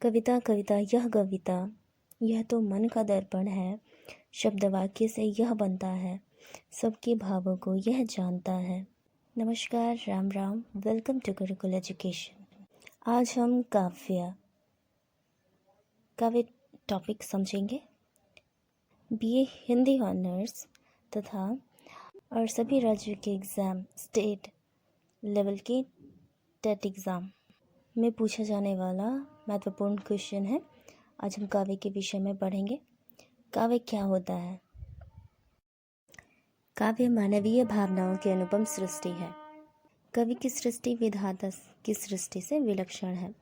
कविता कविता यह कविता, यह तो मन का दर्पण है। शब्द वाक्य से यह बनता है, सबके भावों को यह जानता है। नमस्कार, Ram Ram, welcome to Gurukul education. आज हम काव्य टॉपिक समझेंगे। बीए हिंदी ऑनर्स तथा और सभी राज्यों के एग्ज़ाम, स्टेट लेवल के टेट एग्ज़ाम में पूछा जाने वाला महत्वपूर्ण क्वेश्चन है। आज हम काव्य के विषय में पढ़ेंगे। काव्य क्या होता है? काव्य मानवीय भावनाओं की अनुपम सृष्टि है। कवि की सृष्टि विधाता की सृष्टि से विलक्षण है।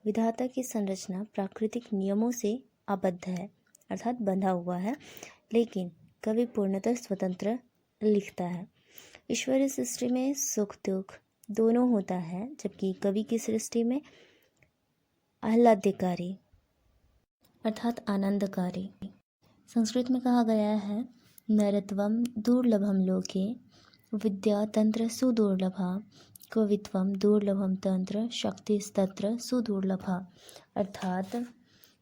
विधाता की संरचना प्राकृतिक नियमों से आबद्ध है, अर्थात बंधा हुआ है, लेकिन कवि पूर्णतः स्वतंत्र लिखता है। ईश्वरीय सृष्टि में सुख दुख दोनों होता है, जबकि कवि की सृष्टि में आह्लादकारी अर्थात आनंदकारी। संस्कृत में कहा गया है, नरत्वम दुर्लभम लोके विद्या तंत्र सुदुर्लभा, कवित्वम दुर्लभम तंत्र शक्तिस्तत्र सुदुर्लभा। अर्थात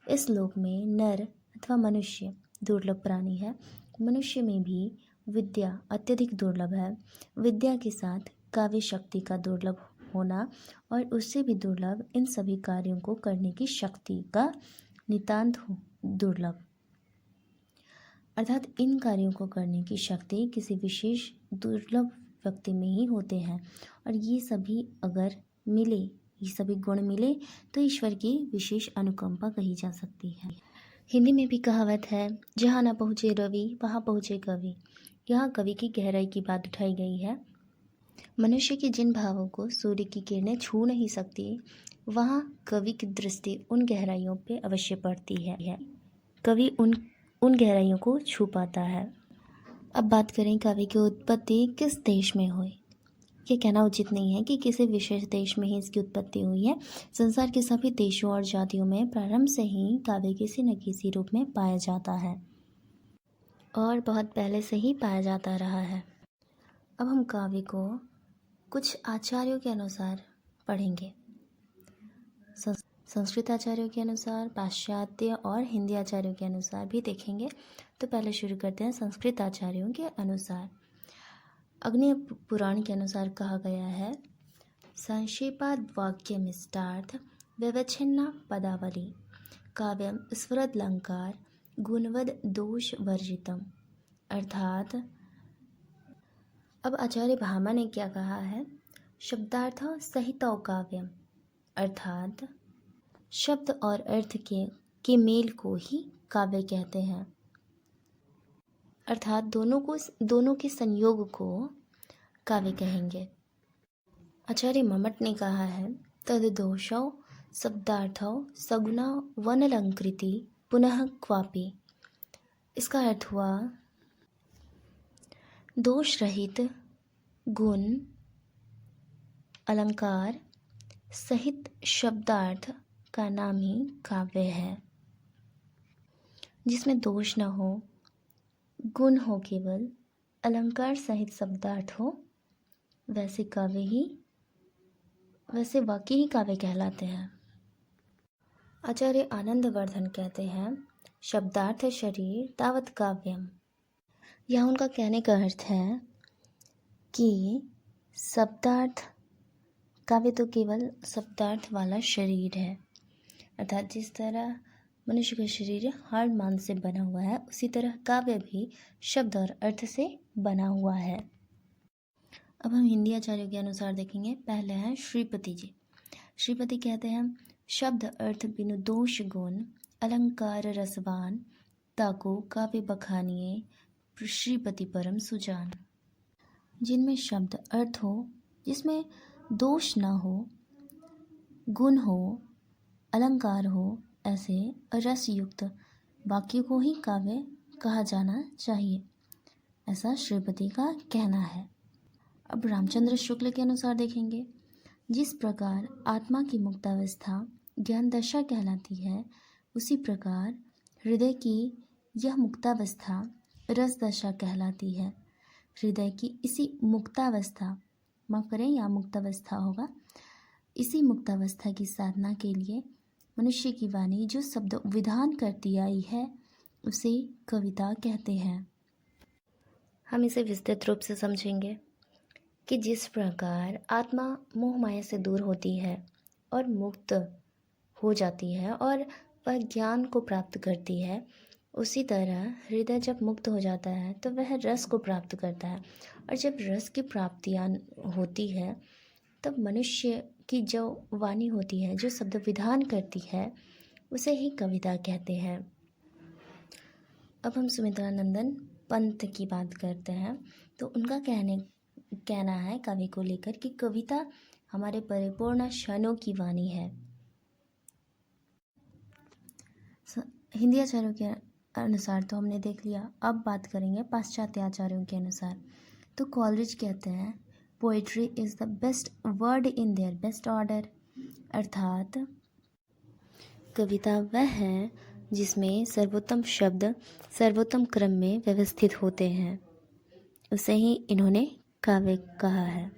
इस लोक में नर अथवा मनुष्य दुर्लभ प्राणी है। मनुष्य में भी विद्या अत्यधिक दुर्लभ है। विद्या के साथ काव्य शक्ति का दुर्लभ होना और उससे भी दुर्लभ इन सभी कार्यों को करने की शक्ति का नितांत दुर्लभ। अर्थात इन कार्यों को करने की शक्ति किसी विशेष दुर्लभ व्यक्ति में ही होते हैं, और ये सभी अगर मिले, ये सभी गुण मिले तो ईश्वर की विशेष अनुकंपा कही जा सकती है। हिंदी में भी कहावत है, जहाँ ना पहुँचे रवि वहाँ पहुँचे कवि। यहाँ कवि की गहराई की बात उठाई गई है। मनुष्य के जिन भावों को सूर्य की किरणें छू नहीं सकती, वहाँ कवि की दृष्टि उन गहराइयों पे अवश्य पड़ती है। कवि उन गहराइयों को छू पाता है। अब बात करें काव्य की उत्पत्ति किस देश में हुई। ये कहना उचित नहीं है कि किसी विशेष देश में ही इसकी उत्पत्ति हुई है। संसार के सभी देशों और जातियों में प्रारंभ से ही काव्य किसी न किसी रूप में पाया जाता है और बहुत पहले से ही पाया जाता रहा है। अब हम काव्य को कुछ आचार्यों के अनुसार पढ़ेंगे। संस्कृत आचार्यों के अनुसार, पाश्चात्य और हिंदी आचार्यों के अनुसार भी देखेंगे। तो पहले शुरू करते हैं संस्कृत आचार्यों के अनुसार। अग्नि पुराण के अनुसार कहा गया है, संक्षेपाद वाक्यमिष्टार्थ व्यवच्छिन्ना पदावली, काव्यम स्फुरदलंकार गुणवद दोष वर्जितम। अर्थात अब आचार्य भामा ने क्या कहा है, शब्दार्थ सहितौ काव्यम, अर्थात शब्द और अर्थ के मेल को ही काव्य कहते हैं। अर्थात दोनों के संयोग को काव्य कहेंगे। आचार्य मम्मट ने कहा है, तद दोषौ शब्दार्थौ सगुणा वनलंकृति पुनः क्वापि। इसका अर्थ हुआ, दोष रहित गुण अलंकार सहित शब्दार्थ का नाम ही काव्य है। जिसमें दोष न हो, गुण हो, केवल अलंकार सहित शब्दार्थ हो, वैसे वाक्य ही काव्य कहलाते हैं। आचार्य आनंदवर्धन कहते हैं, शब्दार्थ शरीर तावत काव्यम। यह उनका कहने का अर्थ है कि शब्दार्थ काव्य तो केवल शब्दार्थ वाला शरीर है। अर्थात जिस तरह मनुष्य का शरीर हाड़ मांस से बना हुआ है, उसी तरह काव्य भी शब्द और अर्थ से बना हुआ है। अब हम हिंदी आचार्यों के अनुसार देखेंगे। पहले हैं श्रीपति जी। श्रीपति कहते हैं, शब्द अर्थ बिनु दोष गुण अलंकार रसवान, ताको काव्य बखानिए श्रीपति परम सुजान। जिनमें शब्द अर्थ हो, जिसमें दोष ना हो, गुण हो, अलंकार हो, ऐसे रस युक्त वाक्य को ही काव्य कहा जाना चाहिए, ऐसा श्रीपति का कहना है। अब रामचंद्र शुक्ल के अनुसार देखेंगे, जिस प्रकार आत्मा की मुक्तावस्था ज्ञान दशा कहलाती है, उसी प्रकार हृदय की यह मुक्तावस्था रस दशा कहलाती है। हृदय की इसी मुक्तावस्था, माफ करें, यहाँ मुक्तावस्था होगा, इसी मुक्तावस्था की साधना के लिए मनुष्य की वाणी जो शब्द विधान करती आई है उसे कविता कहते हैं। हम इसे विस्तृत रूप से समझेंगे कि जिस प्रकार आत्मा मोह माया से दूर होती है और मुक्त हो जाती है और वह ज्ञान को प्राप्त करती है, उसी तरह हृदय जब मुक्त हो जाता है तो वह रस को प्राप्त करता है, और जब रस की प्राप्तियाँ होती है तब मनुष्य की जो वाणी होती है, जो शब्द विधान करती है, उसे ही कविता कहते हैं। अब हम सुमित्रानंदन पंत की बात करते हैं। तो उनका कहना है कवि को लेकर कि कविता हमारे परिपूर्ण क्षणों की वाणी है। हिंदी आचार्यों के अनुसार तो हमने देख लिया, अब बात करेंगे पाश्चात्य आचार्यों के अनुसार। तो कॉलरिज कहते हैं poetry is the best word in their best order, अर्थात कविता वह है जिसमें सर्वोत्तम शब्द सर्वोत्तम क्रम में व्यवस्थित होते हैं, उसे ही इन्होंने काव्य कहा है।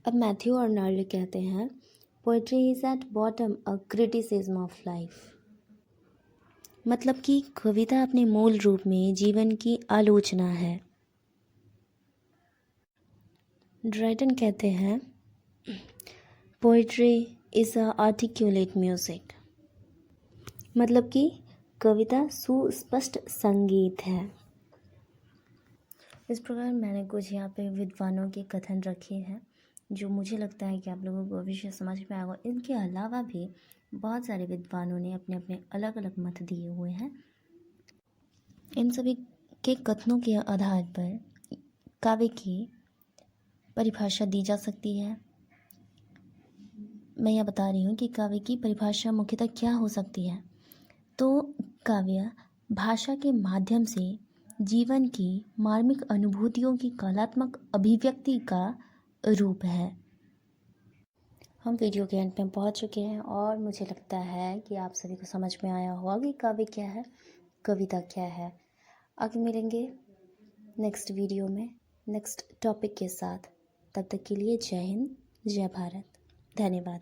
अब मैथ्यू अर्नाल्ड कहते हैं poetry is at bottom a criticism of life, मतलब कि कविता अपने मूल रूप में जीवन की आलोचना है। ड्राइटन कहते हैं poetry is a articulate music, मतलब कि कविता सुस्पष्ट संगीत है। इस प्रकार मैंने कुछ यहाँ पे विद्वानों के कथन रखे हैं जो मुझे लगता है कि आप लोगों को अवश्य समझ में आएगा। इनके अलावा भी बहुत सारे विद्वानों ने अपने अपने अलग अलग मत दिए हुए हैं। इन सभी के कथनों के आधार पर काव्य की परिभाषा दी जा सकती है। मैं यह बता रही हूँ कि काव्य की परिभाषा मुख्यतः क्या हो सकती है। तो काव्य भाषा के माध्यम से जीवन की मार्मिक अनुभूतियों की कलात्मक अभिव्यक्ति का रूप है। हम वीडियो के अंत में पहुंच चुके हैं और मुझे लगता है कि आप सभी को समझ में आया होगा कि काव्य क्या है, कविता क्या है। आगे मिलेंगे नेक्स्ट वीडियो में नेक्स्ट टॉपिक के साथ। तब तक के लिए जय हिंद, जय भारत, धन्यवाद।